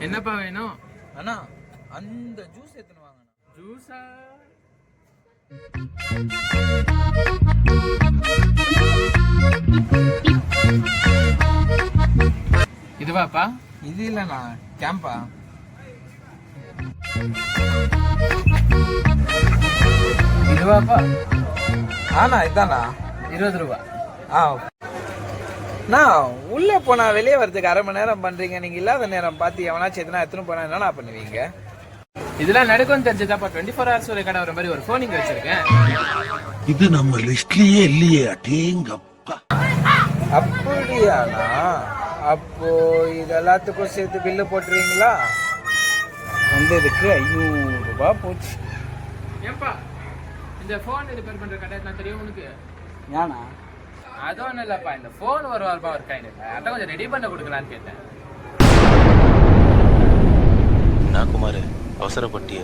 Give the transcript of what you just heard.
என்னப்பா வேணும்? அண்ணா அந்த ஜூஸ் எடுத்துன்னு வாங்க. ஜூஸா? இதுவாப்பா? இது இல்லண்ணா, கேம்பா. இதுவாப்பா? ஆண்ணா இதாண்ணா 20 ரூபா. நான் உள்ள போனா வெளியே வரதுக்கு அரை மணி நேரம் பண்றீங்க. நீங்க இல்லாத நேரம் பார்த்து எவனாச்சும் எதுனா எடுத்துன்னு போனா என்னண்ணா பண்ணுவீங்க? இதெல்லாம் நடக்கும்னு தெரிஞ்சதாப்பா 24 hours ஒரு கடை வர மாதிரி ஒரு ஃபோன் இங்க வச்சிருக்கேன். இது நம்ம லிஸ்ட்லயே இல்லையே. அடேங்கப்பா. அப்படியாண்ணா? அப்போ இது எல்லாத்துக்கும் சேர்த்து பில்லு போட்டுருவீங்களா? வந்ததுக்கு 500 ரூபாய் போச்சு. ஏன்பா இந்த ஃபோன் ரிப்பேர் பண்ற கடை நான் தெரியும் உனக்கு? ஏண்ணா? அது ஒன்றும் இல்லைப்பா, இந்த ஃபோன் ஒரு வாரப்பா ஒரு கையில் அதான் கொஞ்சம் ரெடி பண்ண கொடுக்கலான்னு கேட்டேன். நான் குமார் அவசரப்பட்டியே.